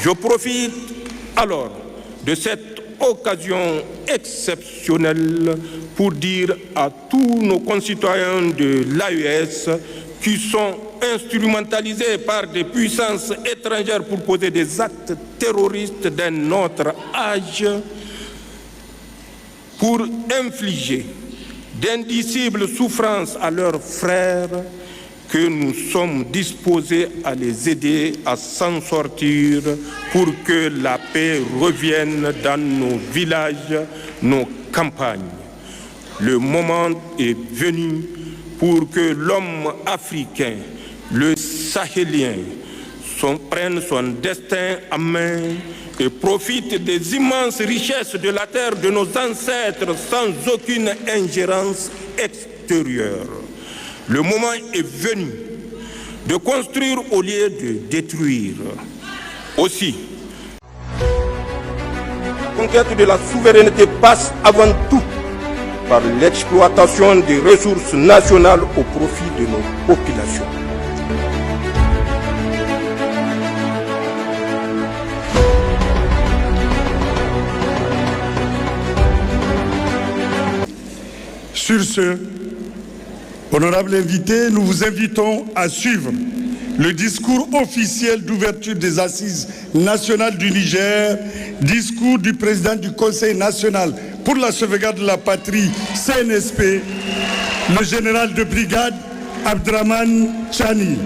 Je profite alors de cette occasion exceptionnelle pour dire à tous nos concitoyens de l'AES qui sont instrumentalisés par des puissances étrangères pour poser des actes terroristes d'un autre âge, pour infliger d'indicibles souffrances à leurs frères, que nous sommes disposés à les aider à s'en sortir pour que la paix revienne dans nos villages, nos campagnes. Le moment est venu pour que l'homme africain, le Sahélien, prenne son destin en main et profite des immenses richesses de la terre de nos ancêtres sans aucune ingérence extérieure. Le moment est venu de construire au lieu de détruire. Aussi, la conquête de la souveraineté passe avant tout par l'exploitation des ressources nationales au profit de nos populations. Sur ce, honorable invité, nous vous invitons à suivre le discours officiel d'ouverture des Assises nationales du Niger, discours du président du Conseil national pour la sauvegarde de la patrie, CNSP, le général de brigade Abdraman Chani.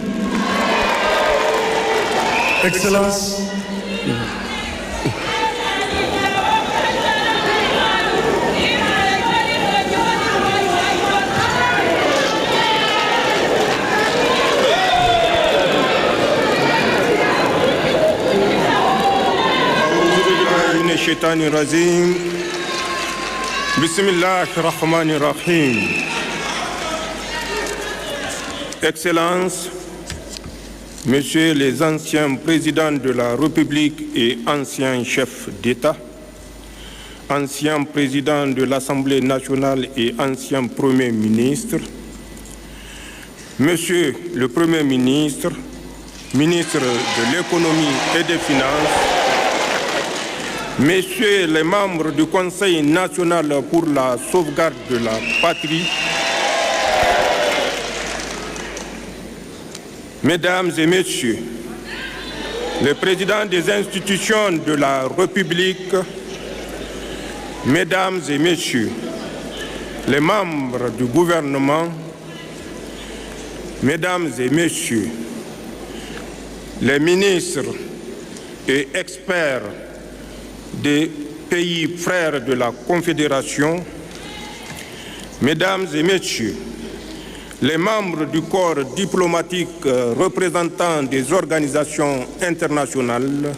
Excellence. Shaitani Razim. Bismillah ar-Rahman ar-Rahim. Excellences, Messieurs les anciens présidents de la République et anciens chefs d'État, anciens présidents de l'Assemblée nationale et anciens premiers ministres, Monsieur le Premier ministre, ministre de l'économie et des finances, Messieurs les membres du Conseil national pour la sauvegarde de la patrie, Mesdames et Messieurs, les présidents des institutions de la République, Mesdames et Messieurs, les membres du gouvernement, Mesdames et Messieurs, les ministres et experts des pays frères de la Confédération, Mesdames et Messieurs, les membres du corps diplomatique représentant des organisations internationales,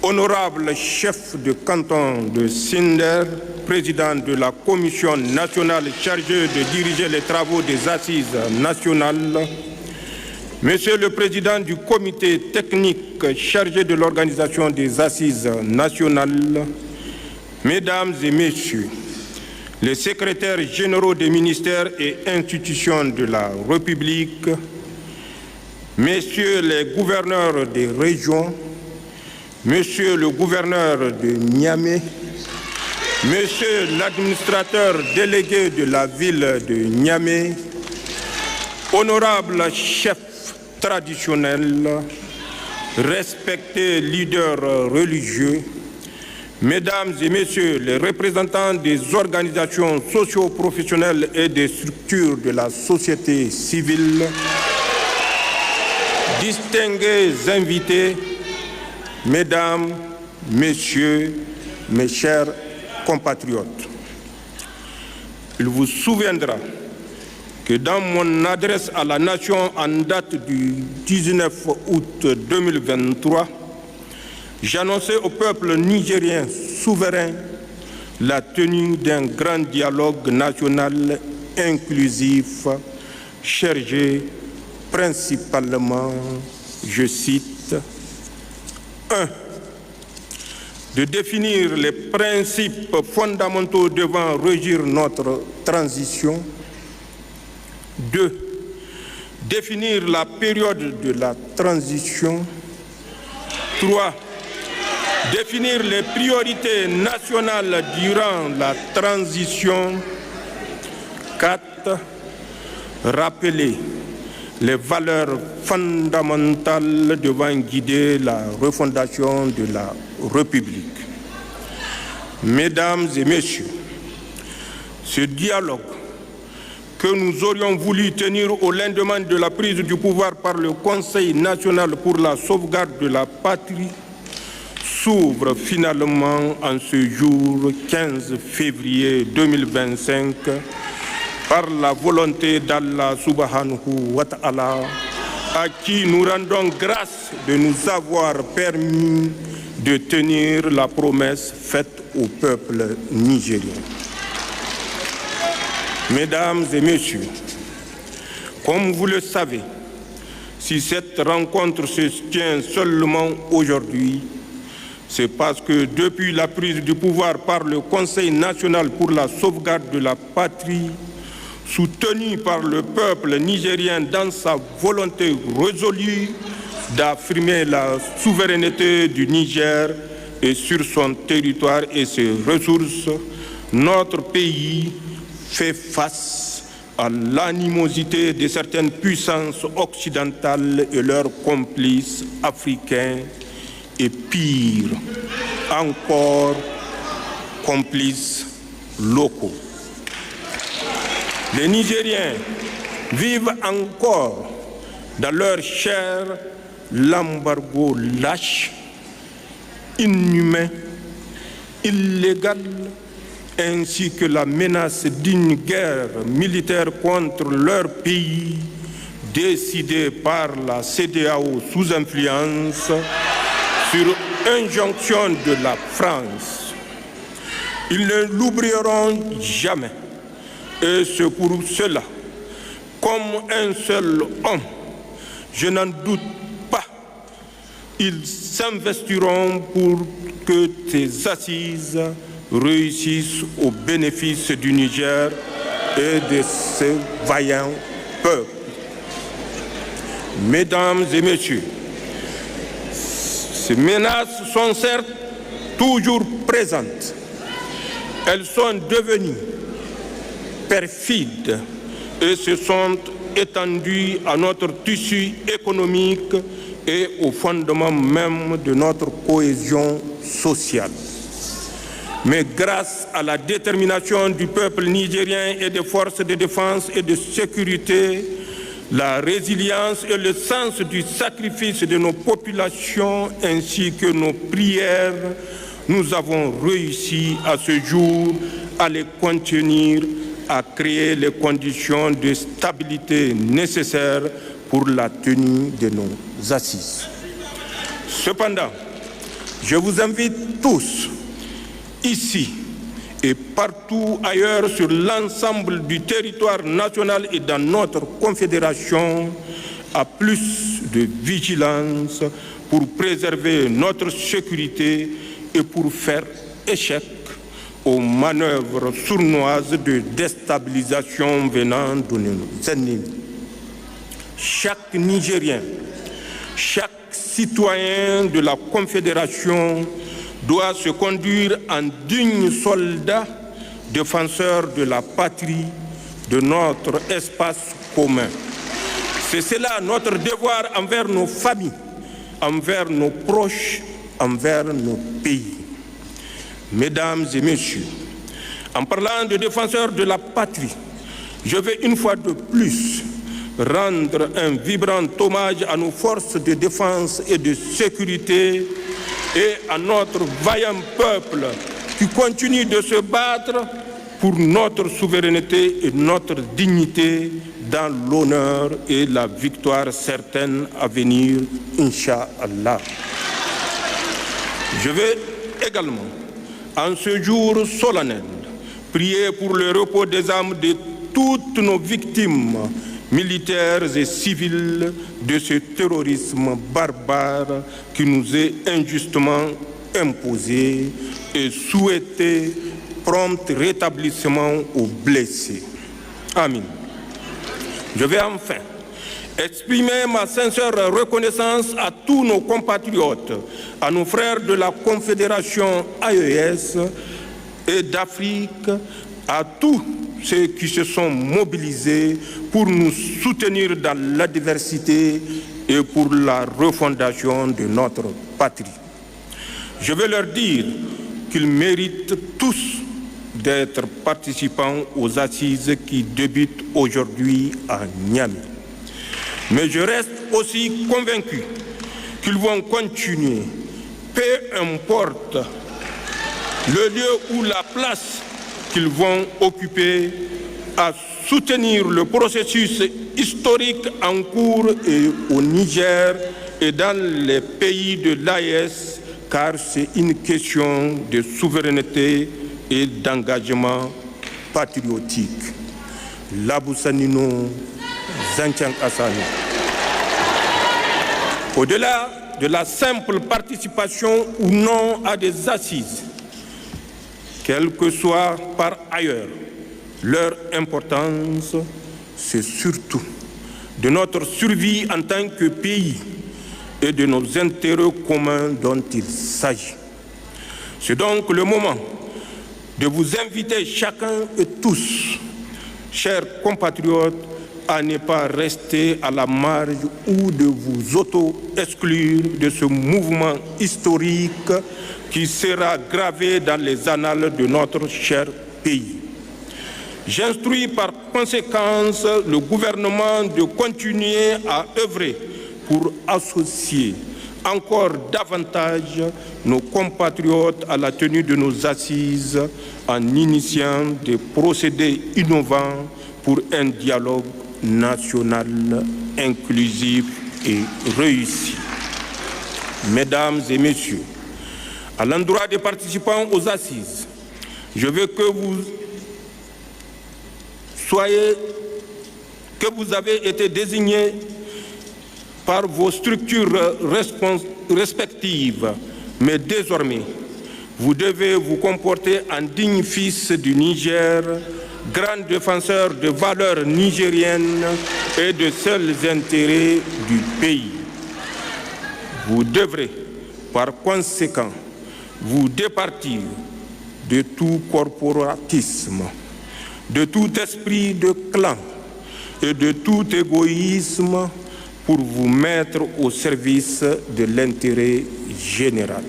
honorables chefs de canton de Zinder, président de la Commission nationale chargée de diriger les travaux des Assises nationales, Monsieur le Président du comité technique chargé de l'organisation des Assises nationales, Mesdames et Messieurs, les secrétaires généraux des ministères et institutions de la République, Messieurs les gouverneurs des régions, Monsieur le gouverneur de Niamey, Monsieur l'administrateur délégué de la ville de Niamey, honorables chefs traditionnels, respectés leaders religieux, Mesdames et Messieurs les représentants des organisations socio-professionnelles et des structures de la société civile, distingués invités, Mesdames, Messieurs, mes chers compatriotes, il vous souviendra que dans mon adresse à la nation en date du 19 août 2023, j'annonçais au peuple nigérien souverain la tenue d'un grand dialogue national inclusif, chargé principalement, je cite, 1. De définir les principes fondamentaux devant régir notre transition. 2. Définir la période de la transition. 3. Définir les priorités nationales durant la transition. 4. Rappeler les valeurs fondamentales devant guider la refondation de la République. Mesdames et messieurs, ce dialogue que nous aurions voulu tenir au lendemain de la prise du pouvoir par le Conseil national pour la sauvegarde de la patrie s'ouvre finalement en ce jour 15 février 2025 par la volonté d'Allah subhanahu wa ta'ala, à qui nous rendons grâce de nous avoir permis de tenir la promesse faite au peuple nigérien. Mesdames et messieurs, comme vous le savez, si cette rencontre se tient seulement aujourd'hui, c'est parce que depuis la prise du pouvoir par le Conseil national pour la sauvegarde de la patrie, soutenu par le peuple nigérien dans sa volonté résolue d'affirmer la souveraineté du Niger et sur son territoire et ses ressources, notre pays fait face à l'animosité de certaines puissances occidentales et leurs complices africains et pire encore, complices locaux. Les Nigériens vivent encore dans leur chair l'embargo lâche, inhumain, illégal, ainsi que la menace d'une guerre militaire contre leur pays, décidée par la CEDEAO sous influence, sur injonction de la France. Ils ne l'oublieront jamais. Et c'est pour cela, comme un seul homme, je n'en doute pas, ils s'investiront pour que ces assises réussissent au bénéfice du Niger et de ce vaillant peuple. Mesdames et messieurs, ces menaces sont certes toujours présentes. Elles sont devenues perfides et se sont étendues à notre tissu économique et au fondement même de notre cohésion sociale. Mais grâce à la détermination du peuple nigérien et des forces de défense et de sécurité, la résilience et le sens du sacrifice de nos populations ainsi que nos prières, nous avons réussi à ce jour à les contenir, à créer les conditions de stabilité nécessaires pour la tenue de nos assises. Cependant, je vous invite tous, ici et partout ailleurs sur l'ensemble du territoire national et dans notre confédération, à plus de vigilance pour préserver notre sécurité et pour faire échec aux manœuvres sournoises de déstabilisation venant de nos ennemis. Chaque Nigérien, chaque citoyen de la Confédération doit se conduire en digne soldat, défenseur de la patrie, de notre espace commun. C'est cela notre devoir envers nos familles, envers nos proches, envers nos pays. Mesdames et messieurs, en parlant de défenseurs de la patrie, je vais une fois de plus rendre un vibrant hommage à nos forces de défense et de sécurité et à notre vaillant peuple qui continue de se battre pour notre souveraineté et notre dignité dans l'honneur et la victoire certaine à venir, Inch'Allah. Je vais également, en ce jour solennel, prier pour le repos des âmes de toutes nos victimes militaires et civils de ce terrorisme barbare qui nous est injustement imposé et souhaiter prompt rétablissement aux blessés. Amin. Je vais enfin exprimer ma sincère reconnaissance à tous nos compatriotes, à nos frères de la Confédération AES et d'Afrique, à tous ceux qui se sont mobilisés pour nous soutenir dans la diversité et pour la refondation de notre patrie. Je veux leur dire qu'ils méritent tous d'être participants aux assises qui débutent aujourd'hui à Niamey. Mais je reste aussi convaincu qu'ils vont continuer, peu importe le lieu ou la place qu'ils vont occuper, à soutenir le processus historique en cours au Niger et dans les pays de l'AES, car c'est une question de souveraineté et d'engagement patriotique. Labousanino Zanchank Assani. Au-delà de la simple participation ou non à des assises, quelle que soit par ailleurs leur importance, c'est surtout de notre survie en tant que pays et de nos intérêts communs dont il s'agit. C'est donc le moment de vous inviter chacun et tous, chers compatriotes, à ne pas rester à la marge ou de vous auto-exclure de ce mouvement historique qui sera gravé dans les annales de notre cher pays. J'instruis par conséquence le gouvernement de continuer à œuvrer pour associer encore davantage nos compatriotes à la tenue de nos assises en initiant des procédés innovants pour un dialogue national inclusif et réussi. Mesdames et messieurs, à l'endroit des participants aux assises, je veux que vous avez été désignés par vos structures respectives, mais désormais, vous devez vous comporter en digne fils du Niger, grand défenseur de valeurs nigériennes et de seuls intérêts du pays. Vous devrez, par conséquent, vous départir de tout corporatisme, de tout esprit de clan et de tout égoïsme pour vous mettre au service de l'intérêt général.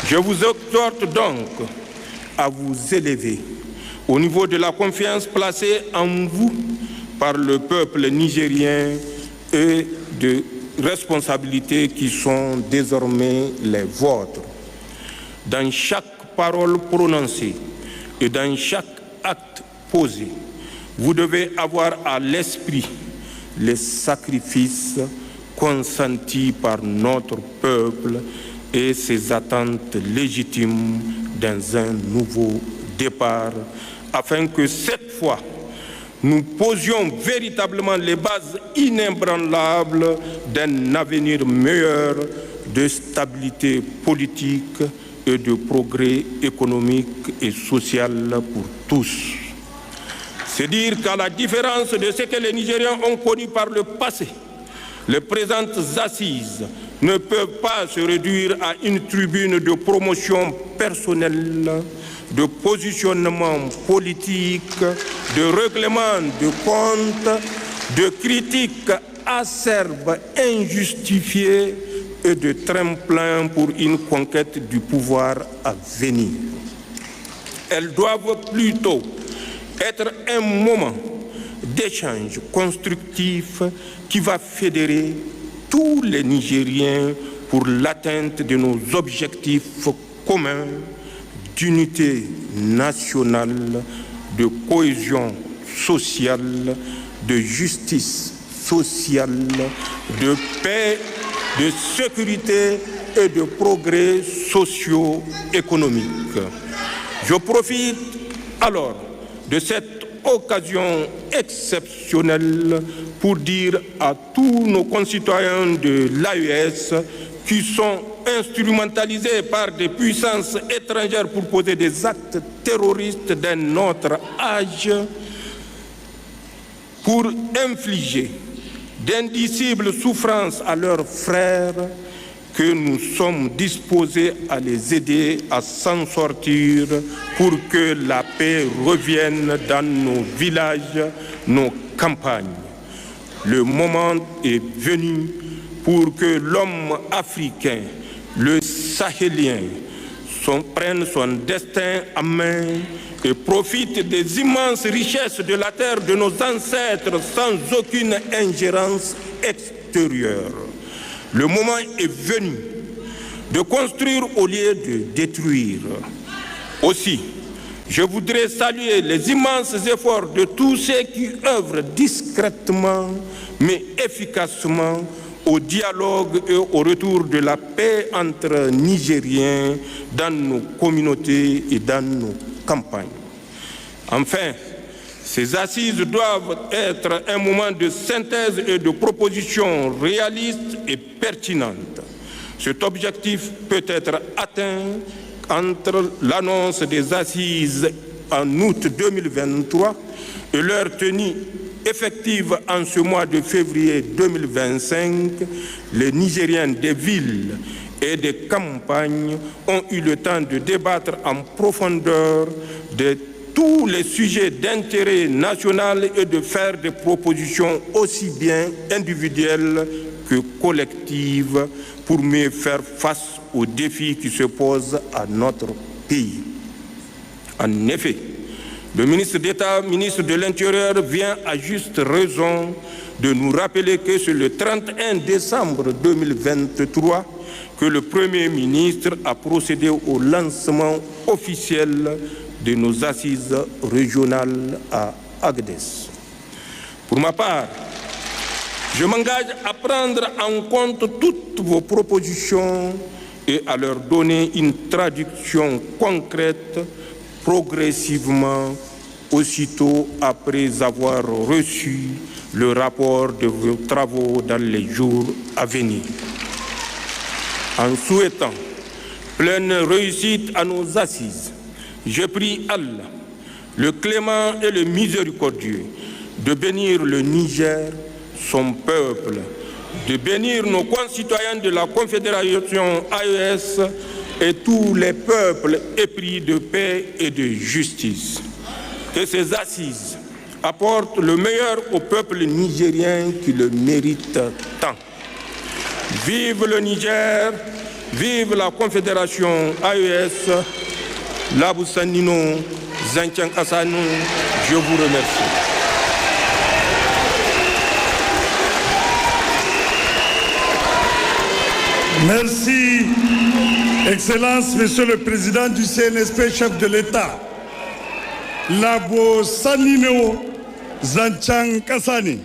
Je vous exhorte donc à vous élever au niveau de la confiance placée en vous par le peuple nigérien et de responsabilités qui sont désormais les vôtres. Dans chaque parole prononcée et dans chaque acte posé, vous devez avoir à l'esprit les sacrifices consentis par notre peuple et ses attentes légitimes dans un nouveau départ, afin que cette fois, nous posions véritablement les bases inébranlables d'un avenir meilleur, de stabilité politique et de progrès économique et social pour tous. C'est dire qu'à la différence de ce que les Nigériens ont connu par le passé, les présentes assises ne peuvent pas se réduire à une tribune de promotion personnelle, de positionnement politique, de règlement de compte, de critiques acerbes, injustifiées et de tremplin pour une conquête du pouvoir à venir. Elles doivent plutôt être un moment d'échange constructif qui va fédérer tous les Nigériens pour l'atteinte de nos objectifs communs d'unité nationale, de cohésion sociale, de justice sociale, de paix, de sécurité et de progrès socio-économique. Je profite alors de cette occasion exceptionnelle pour dire à tous nos concitoyens de l'AES qui sont instrumentalisés par des puissances étrangères pour poser des actes terroristes d'un autre âge, pour infliger d'indicibles souffrances à leurs frères, que nous sommes disposés à les aider à s'en sortir pour que la paix revienne dans nos villages, nos campagnes. Le moment est venu pour que l'homme africain, le Sahélien, prenne son destin en main et profite des immenses richesses de la terre de nos ancêtres sans aucune ingérence extérieure. Le moment est venu de construire au lieu de détruire. Aussi, je voudrais saluer les immenses efforts de tous ceux qui œuvrent discrètement mais efficacement au dialogue et au retour de la paix entre Nigériens dans nos communautés et dans nos campagnes. Enfin, ces assises doivent être un moment de synthèse et de propositions réalistes et pertinentes. Cet objectif peut être atteint entre l'annonce des assises en août 2023 et leur tenue effective en ce mois de février 2025. Les Nigériens des villes et des campagnes ont eu le temps de débattre en profondeur de tous les sujets d'intérêt national et de faire des propositions aussi bien individuelles que collectives pour mieux faire face aux défis qui se posent à notre pays. En effet, le ministre d'État, ministre de l'Intérieur, vient à juste raison de nous rappeler que c'est le 31 décembre 2023 que le Premier ministre a procédé au lancement officiel de nos assises régionales à Agadez. Pour ma part, je m'engage à prendre en compte toutes vos propositions et à leur donner une traduction concrète progressivement, aussitôt après avoir reçu le rapport de vos travaux dans les jours à venir. En souhaitant pleine réussite à nos assises, je prie Allah, le clément et le miséricordieux, de bénir le Niger, son peuple, de bénir nos concitoyens de la Confédération AES et tous les peuples épris de paix et de justice. Que ces assises apportent le meilleur au peuple nigérien qui le mérite tant. Vive le Niger, vive la Confédération AES, Labou Sanino, Zanchan Kassanou, je vous remercie. Merci, Excellence, Monsieur le Président du CNSP, chef de l'État. Labo Sanino Zanchan Kassani.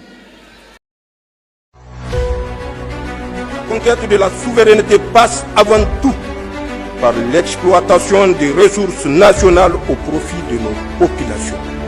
La conquête de la souveraineté passe avant tout par l'exploitation des ressources nationales au profit de nos populations.